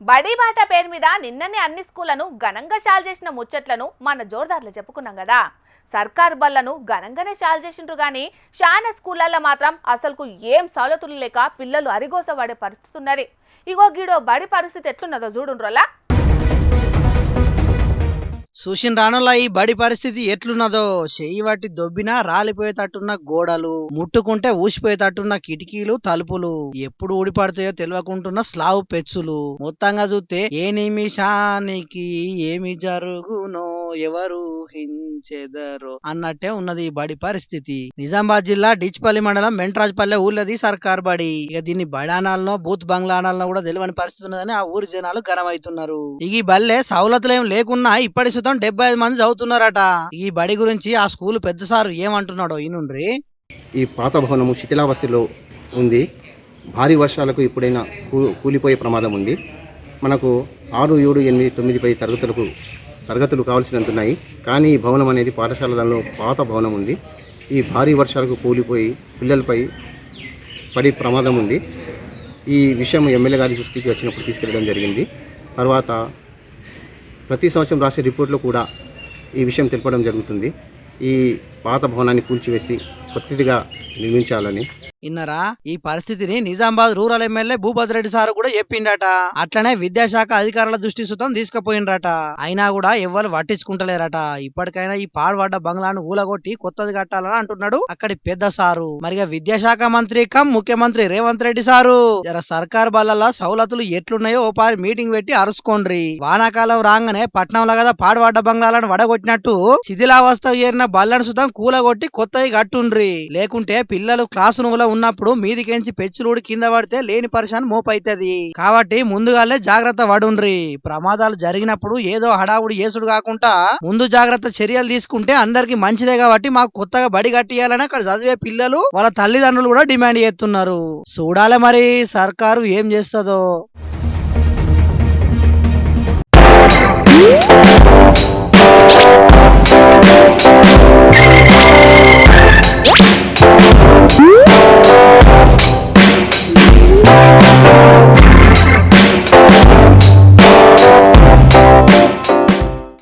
బడి బాట పేరు మీద నిన్ననే అన్ని స్కూళ్లను ఘనంగా షాల్ చేసిన ముచ్చట్లను మన జోర్దార్లు చెప్పుకున్నాం కదా. సర్కార్ బళ్లను ఘనంగానే షాల్ చేసిండ్రు గాని చాలా స్కూళ్లలో మాత్రం అసలుకు ఏం సౌలతులు లేక పిల్లలు అరిగోస పడే పరిస్థితి ఉన్నది. ఇగో గీడో బడి పరిస్థితి ఎట్లున్నదో చూడుండ్రోలా. చూసిన రానులా ఈ బడి పరిస్థితి ఎట్లున్నదో. చెయ్యి వాటి దొబ్బినా రాలిపోయేటట్టున్న గోడలు, ముట్టుకుంటే ఊసిపోయేటట్టున్న కిటికీలు, తలుపులు, ఎప్పుడు ఊడిపడతాయో తెలియకుంటున్న స్లాబ్ పెచ్చులు. మొత్తంగా చూస్తే ఏ నిమిషానికి ఏమి జరుగునో ఎవరు హించెదరో అన్నట్టే ఉన్నది ఈ బడి పరిస్థితి. నిజామాబాద్ జిల్లా డిచ్పల్లి మండలం మెంట్రాజ్పల్లె ఊర్లది సర్కార్ బడి. ఇక దీన్ని బడానాలనో బూత్ బంగ్లానాలనో కూడా తెలియని పరిస్థితి ఉన్నదని ఆ ఊరి జనాలు గరమవుతున్నారు. ఇక ఈ బల్లె సౌలతులేం లేకున్నా ఇప్పటి సుతం 75 మంది చదువుతున్నారట. ఈ బడి గురించి ఆ స్కూల్ పెద్ద సారు ఏమంటున్నాడో ఈనుండ్రి. ఈ పాత భవనము శిథిలావస్థలో ఉంది. భారీ వర్షాలకు ఇప్పుడైనా కూలిపోయే ప్రమాదం ఉంది. మనకు 6, 7, 8, 9 తరగతులు కావాల్సినంత ఉన్నాయి. కానీ ఈ భవనం అనేది పాఠశాలలో పాత భవనం ఉంది. ఈ భారీ వర్షాలకు కూలిపోయి పిల్లలపై పడే ప్రమాదం ఉంది. ఈ విషయం ఎమ్మెల్యే గారి దృష్టికి వచ్చినప్పుడు తీసుకెళ్ళడం జరిగింది. తర్వాత ప్రతి సంవత్సరం రాసే రిపోర్ట్లో కూడా ఈ విషయం తెలపడం జరుగుతుంది. ఈ పాత భవనాన్ని కూల్చివేసి కొత్తదిగా నిర్మించాలని. ఇన్నరా ఈ పరిస్థితిని Nizamabad rural MLA Bhupathi Reddy sir కూడా చెప్పిండట. అట్లనే విద్యాశాఖ అధికారుల దృష్టి సుతం తీసుకుపోయిండ్రట. అయినా కూడా ఎవ్వరు పట్టించుకుంటలేరట. ఇప్పటికైనా ఈ పాడుపడ్డ బంగ్లాను ఊలగొట్టి కొత్తది కట్టాలని అంటున్నాడు అక్కడి పెద్ద సారు. మరిగా విద్యాశాఖ మంత్రి ముఖ్యమంత్రి రేవంత్ రెడ్డి సారు జర సర్కార్ బల్ల సౌలతులు ఎట్లున్నాయో ఓ పారి మీటింగ్ పెట్టి అరుసుకోండ్రి. వానాకాలం రాగానే పట్నంలో కదా పాడుపడ్డ బంగ్లాలను వడగొట్టినట్టు శిథిలావస్థ చేరిన బల్లను సుతం కూలగొట్టి కొత్తవి కట్టుండ్రి. లేకుంటే పిల్లలు క్లాసు రూమ్ ఉన్నప్పుడు మీదికెంచి పెచ్చులుడి కింద పడితే లేని పరిశాన్ మోపైతది. కాబట్టి ముందుగానే జాగ్రత్త పడుండ్రి. ప్రమాదాలు జరిగినప్పుడు ఏదో హడావుడి చేసుడు కాకుండా ముందు జాగ్రత్త చర్యలు తీసుకుంటే అందరికి మంచిదే. కాబట్టి మాకు కొత్తగా బడి కట్టియాలని అక్కడ చదివే పిల్లలు వాళ్ళ తల్లిదండ్రులు కూడా డిమాండ్ చేస్తున్నారు. చూడాలి మరి సర్కారు ఏం చేస్తుందో.